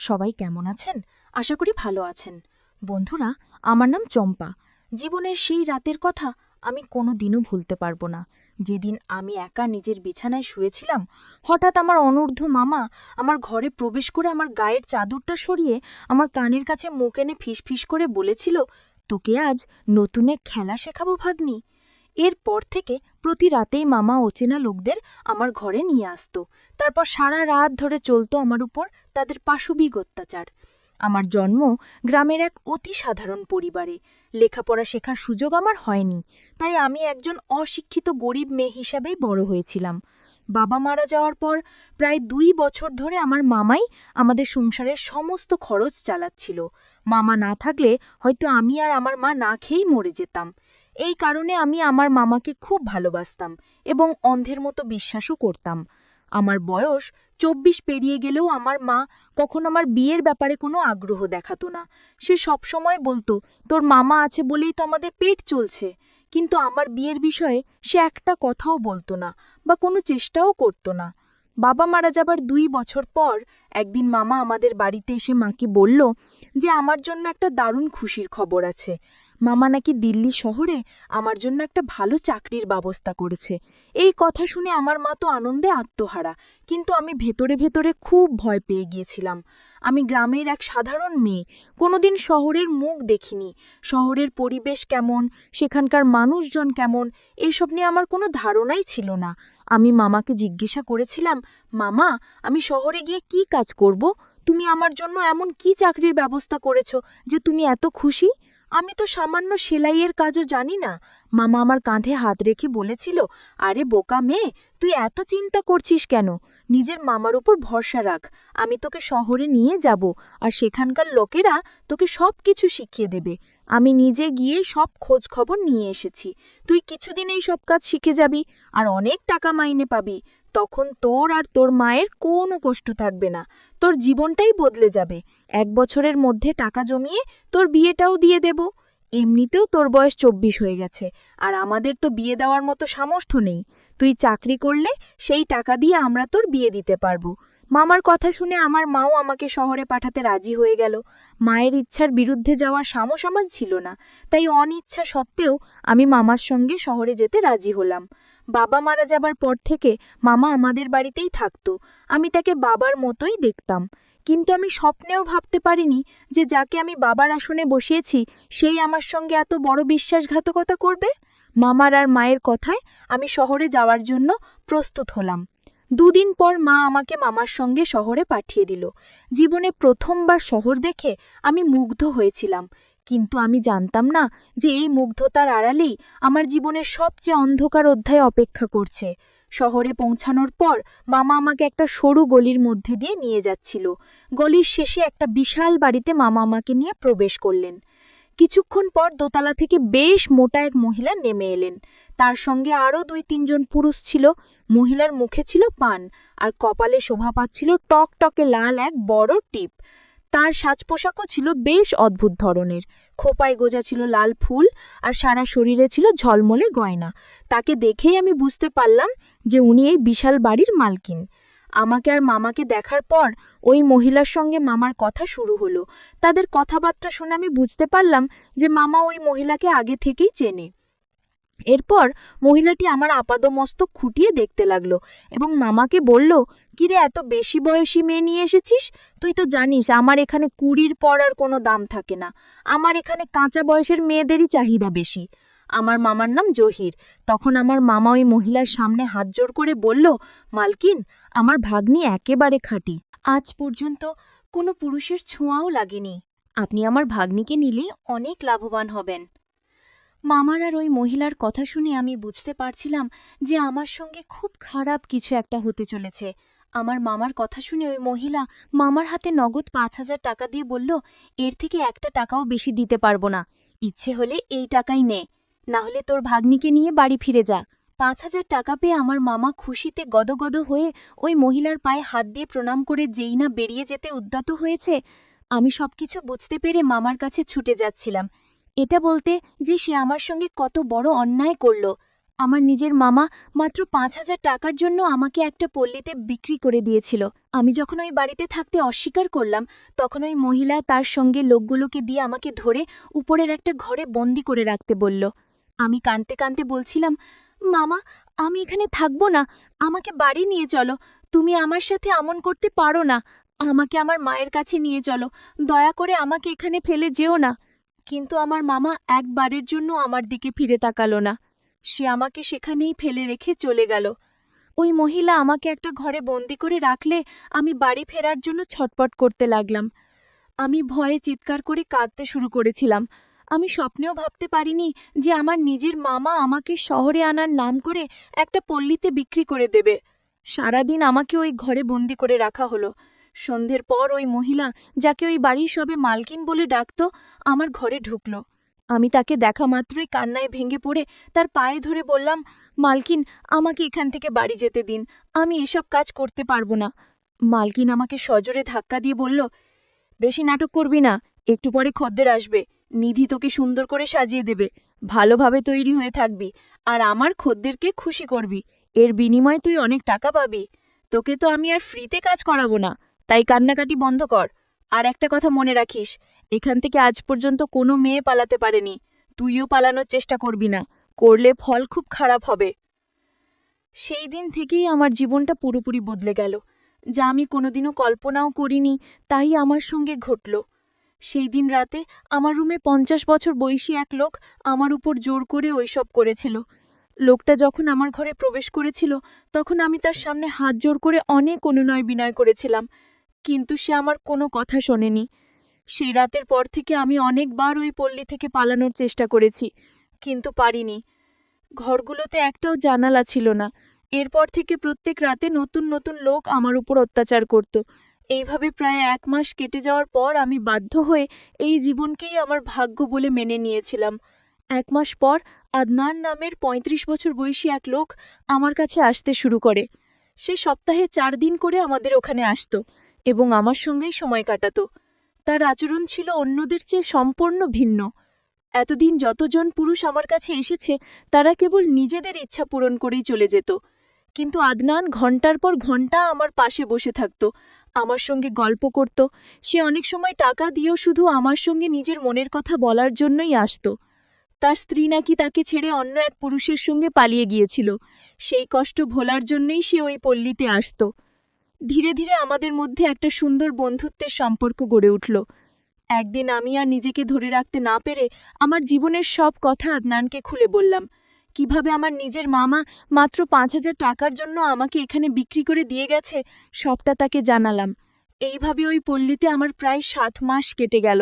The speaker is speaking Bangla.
সবাই কেমন আছেন? আশা করি ভালো আছেন। বন্ধুরা, আমার নাম চম্পা। জীবনের সেই রাতের কথা আমি কোনো দিনও ভুলতে পারবো না, যেদিন আমি একা নিজের বিছানায় শুয়েছিলাম। হঠাৎ আমার অনূর্ধ্ব মামা আমার ঘরে প্রবেশ করে আমার গায়ের চাদরটা সরিয়ে আমার কানের কাছে মুখ এনে ফিসফিস করে বলেছিল, তোকে আজ নতুন এক খেলা শেখাবো ভাগ্নি। এরপর থেকে প্রতি রাতেই মামা অচেনা লোকদের আমার ঘরে নিয়ে আসত। তারপর সারা রাত ধরে চলত আমার উপর তাদের পাশবিক অত্যাচার। আমার জন্ম গ্রামের এক অতি সাধারণ পরিবারে। লেখাপড়া শেখার সুযোগ আমার হয়নি, তাই আমি একজন অশিক্ষিত গরিব মেয়ে হিসাবেই বড় হয়েছিলাম। বাবা মারা যাওয়ার পর প্রায় ২ বছর ধরে আমার মামাই আমাদের সংসারের সমস্ত খরচ চালাচ্ছিল। মামা না থাকলে হয়তো আমি আর আমার মা না খেয়েই মরে যেতাম। এই কারণে আমি আমার মামাকে খুব ভালোবাসতাম এবং অন্ধের মতো বিশ্বাসও করতাম। আমার বয়স ২৪ পেরিয়ে গেলেও আমার মা কখন আমার বিয়ের ব্যাপারে কোনো আগ্রহ দেখাতো না। সে সবসময় বলতো, তোর মামা আছে বলেই তো আমাদের পেট চলছে। কিন্তু আমার বিয়ের বিষয়ে সে একটা কথাও বলতো না বা কোনো চেষ্টাও করতো না। বাবা মারা যাবার ২ বছর পর একদিন মামা আমাদের বাড়িতে এসে মাকে বলল যে আমার জন্য একটা দারুণ খুশির খবর আছে। মামা নাকি দিল্লি শহরে আমার জন্য একটা ভালো চাকরির ব্যবস্থা করেছে। এই কথা শুনে আমার মা তো আনন্দে আত্মহারা, কিন্তু আমি ভেতরে ভেতরে খুব ভয় পেয়ে গিয়েছিলাম। আমি গ্রামের এক সাধারণ মেয়ে, কোনোদিন শহরের মুখ দেখিনি। শহরের পরিবেশ কেমন, সেখানকার মানুষজন কেমন, এইসব নিয়ে আমার কোনো ধারণাই ছিল না। আমি মামাকে জিজ্ঞাসা করেছিলাম, মামা, আমি শহরে গিয়ে কি কাজ করব? তুমি আমার জন্য এমন কি চাকরির ব্যবস্থা করেছ যে তুমি এত খুশি? আমি তো সামান্য সেলাইয়ের কাজও জানি না। মামা আমার কাঁধে হাত রেখে বলেছিল, আরে বোকা মেয়ে, তুই এত চিন্তা করছিস কেন? নিজের মামার উপর ভরসা রাখ। আমি তোকে শহরে নিয়ে যাব, আর সেখানকার লোকেরা তোকে সব কিছু শিখিয়ে দেবে। আমি নিজে গিয়ে সব খোঁজ খবর নিয়ে এসেছি। তুই কিছুদিন এই সব কাজ শিখে যাবি আর অনেক টাকা মাইনে পাবি। তখন তোর আর তোর মায়ের কোনো কষ্ট থাকবে না। তোর জীবনটাই বদলে যাবে। ১ বছরের মধ্যে টাকা জমিয়ে তোর বিয়েটাও দিয়ে দেব। এমনিতেও তোর বয়স ২৪ হয়ে গেছে, আর আমাদের তো বিয়ে দেওয়ার মতো সামর্থ্য নেই। তুই চাকরি করলে সেই টাকা দিয়ে আমরা তোর বিয়ে দিতে পারবো। মামার কথা শুনে আমার মাও আমাকে শহরে পাঠাতে রাজি হয়ে গেল। মায়ের ইচ্ছার বিরুদ্ধে যাওয়ার সাহস আমার ছিল না, তাই অনিচ্ছা সত্ত্বেও আমি মামার সঙ্গে শহরে যেতে রাজি হলাম। বাবা মারা যাবার পর থেকে মামা আমাদের বাড়িতেই থাকতো। আমি তাকে বাবার মতোই দেখতাম, কিন্তু আমি স্বপ্নেও ভাবতে পারিনি যে যাকে আমি বাবার আসনে বসিয়েছি সেই আমার সঙ্গে এত বড় বিশ্বাসঘাতকতা করবে। মামার আর মায়ের কথায় আমি শহরে যাওয়ার জন্য প্রস্তুত হলাম। ২ দিন পর মা আমাকে মামার সঙ্গে শহরে পাঠিয়ে দিল। জীবনে প্রথমবার শহর দেখে আমি মুগ্ধ হয়েছিলাম, কিন্তু আমি জানতাম না যে এই মুগ্ধতার আড়ালেই আমার জীবনের সবচেয়ে অন্ধকার অধ্যায় অপেক্ষা করছে। শহরে পৌঁছানোর পর মামা আমাকে একটা সরু গলির মধ্যে দিয়ে নিয়ে যাচ্ছিল। গলির শেষে একটা বিশাল বাড়িতে মামা আমাকে নিয়ে প্রবেশ করলেন। কিছুক্ষণ পর দোতলা থেকে বেশ মোটা এক মহিলা নেমে এলেন। তার সঙ্গে আরও ২-৩ জন পুরুষ ছিল। মহিলার মুখে ছিল পান, আর কপালে শোভা পাচ্ছিল টকটকে লাল এক বড় টিপ। তার সাজ পোশাকও ছিল বেশ অদ্ভুত ধরনের। খোপায় গোজা ছিল লাল ফুল, আর সারা শরীরে ছিল ঝলমলে গয়না। তাকে দেখেই আমি বুঝতে পারলাম যে উনি এই বিশাল বাড়ির মালকিন। আমাকে আর মামাকে দেখার পর ওই মহিলার সঙ্গে মামার কথা শুরু হলো। তাদের কথাবার্তা শুনে আমি বুঝতে পারলাম যে মামা ওই মহিলাকে আগে থেকেই চেনে। এরপর মহিলাটি আমার আপাদমস্তক খুঁটিয়ে দেখতে লাগলো এবং মামাকে বলল, কিরে, এত বেশি বয়সী মেয়ে নিয়ে এসেছিস? তুই তো জানিস আমার এখানে ২০-র পর আর কোনো দাম থাকে না। আমার এখানে কাঁচা বয়সের মেয়েদেরই চাহিদা বেশি। আমার মামার নাম জহির। তখন আমার মামা ওই মহিলার সামনে হাত জোর করে বলল, মালকিন, আমার ভাগ্নি একেবারে খাঁটি। আজ পর্যন্ত কোনো পুরুষের ছোঁয়াও লাগেনি। আপনি আমার ভাগ্নিকে নিলে অনেক লাভবান হবেন। মামার আর ওই মহিলার কথা শুনে আমি বুঝতে পারছিলাম যে আমার সঙ্গে খুব খারাপ কিছু একটা হতে চলেছে। আমার মামার কথা শুনে ওই মহিলা মামার হাতে নগদ ৫,০০০ টাকা দিয়ে বলল, এর থেকে একটা টাকাও বেশি দিতে পারবো না। ইচ্ছে হলে এই টাকাই নে, না হলে তোর ভাগ্নিকে নিয়ে বাড়ি ফিরে যা। ৫,০০০ টাকা পেয়ে আমার মামা খুশিতে গদগদ হয়ে ওই মহিলার পায়ে হাত দিয়ে প্রণাম করে যেই না বেরিয়ে যেতে উদ্যত হয়েছে, আমি সবকিছু বুঝতে পেরে মামার কাছে ছুটে যাচ্ছিলাম, এটা বলতে যে সে আমার সঙ্গে কত বড় অন্যায় করল। আমার নিজের মামা মাত্র ৫,০০০ টাকার জন্য আমাকে একটা পল্লীতে বিক্রি করে দিয়েছিল। আমি যখন ওই বাড়িতে থাকতে অস্বীকার করলাম, তখন ওই মহিলা তার সঙ্গে লোকগুলোকে দিয়ে আমাকে ধরে উপরের একটা ঘরে বন্দি করে রাখতে বলল। আমি কাঁদতে কাঁদতে বলছিলাম, মামা, আমি এখানে থাকবো না, আমাকে বাড়ি নিয়ে চলো। তুমি আমার সাথে এমন করতে পারো না। আমাকে আমার মায়ের কাছে নিয়ে চলো, দয়া করে আমাকে এখানে ফেলে যেও না। কিন্তু আমার মামা একবারের জন্য আমার দিকে ফিরে তাকালো না। সে আমাকে সেখানেই ফেলে রেখে চলে গেল। ওই মহিলা আমাকে একটা ঘরে বন্দি করে রাখলে আমি বাড়ি ফেরার জন্য ছটপট করতে লাগলাম। আমি ভয়ে চিৎকার করে কাঁদতে শুরু করেছিলাম। আমি স্বপ্নেও ভাবতে পারিনি যে আমার নিজের মামা আমাকে শহরে আনার নাম করে একটা পল্লীতে বিক্রি করে দেবে। সারাদিন আমাকে ওই ঘরে বন্দি করে রাখা হলো। সন্ধ্যের পর ওই মহিলা, যাকে ওই বাড়ির সবে মালকিন বলে ডাকত, আমার ঘরে ঢুকল। আমি তাকে দেখা মাত্রই কান্নায় ভেঙে পড়ে তার পায়ে ধরে বললাম, মালকিন, আমাকে এখান থেকে বাড়ি যেতে দিন, আমি এসব কাজ করতে পারবো না। মালকিন আমাকে সজোরে ধাক্কা দিয়ে বলল, বেশি নাটক করবি না, একটু পরে খদ্দের আসবে, নিধি তোকে সুন্দর করে সাজিয়ে দেবে, ভালোভাবে তৈরি হয়ে থাকবি, আর আমার খদ্দেরকে খুশি করবি, এর বিনিময়ে তুই অনেক টাকা পাবি। তোকে তো আমি আর ফ্রিতে কাজ করাবো না, তাই কান্নাকাটি বন্ধ কর। আর একটা কথা মনে রাখিস, এখান থেকে আজ পর্যন্ত কোনো মেয়ে পালাতে পারেনি, তুইও পালানোর চেষ্টা করবি না, করলে ফল খুব খারাপ হবে। সেই দিন থেকেই আমার জীবনটা পুরোপুরি বদলে গেল। যা আমি কোনোদিনও কল্পনাও করিনি তাই আমার সঙ্গে ঘটল। সেই দিন রাতে আমার রুমে ৫০ বছর বয়সী এক লোক আমার উপর জোর করে ওইসব করেছিল। লোকটা যখন আমার ঘরে প্রবেশ করেছিল, তখন আমি তার সামনে হাত জোর করে অনেক অনুনয় বিনয় করেছিলাম, কিন্তু সে আমার কোনো কথা শোনেনি। সেই রাতের পর থেকে আমি অনেকবার ওই পল্লী থেকে পালানোর চেষ্টা করেছি, কিন্তু পারিনি। ঘরগুলোতে একটাও জানালা ছিল না। এরপর থেকে প্রত্যেক রাতে নতুন নতুন লোক আমার উপর অত্যাচার করত। এইভাবে প্রায় ১ মাস কেটে যাওয়ার পর আমি বাধ্য হয়ে এই জীবনকেই আমার ভাগ্য বলে মেনে নিয়েছিলাম। ১ মাস পর আদনান নামের ৩৫ বছর বয়সী এক লোক আমার কাছে আসতে শুরু করে। সে সপ্তাহে ৪ দিন করে আমাদের ওখানে আসত এবং আমার সঙ্গেই সময় কাটাত। তার আচরণ ছিল অন্যদের চেয়ে সম্পূর্ণ ভিন্ন। এতদিন যতজন পুরুষ আমার কাছে এসেছে, তারা কেবল নিজেদের ইচ্ছা পূরণ করেই চলে যেত, কিন্তু আদনান ঘন্টার পর ঘন্টা আমার পাশে বসে থাকত, আমার সঙ্গে গল্প করত। সে অনেক সময় টাকা দিয়েও শুধু আমার সঙ্গে নিজের মনের কথা বলার জন্যই আসত। তার স্ত্রী নাকি তাকে ছেড়ে অন্য এক পুরুষের সঙ্গে পালিয়ে গিয়েছিল। সেই কষ্ট ভোলার জন্যই সে ওই পল্লীতে আসত। ধীরে ধীরে আমাদের মধ্যে একটা সুন্দর বন্ধুত্বের সম্পর্ক গড়ে উঠল। একদিন আমি আর নিজেকে ধরে রাখতে না পেরে আমার জীবনের সব কথা আদনানকে খুলে বললাম। কিভাবে আমার নিজের মামা মাত্র ৫,০০০ টাকার জন্য আমাকে এখানে বিক্রি করে দিয়ে গেছে, সবটা তাকে জানালাম। এইভাবে ওই পল্লীতে আমার প্রায় ৭ মাস কেটে গেল।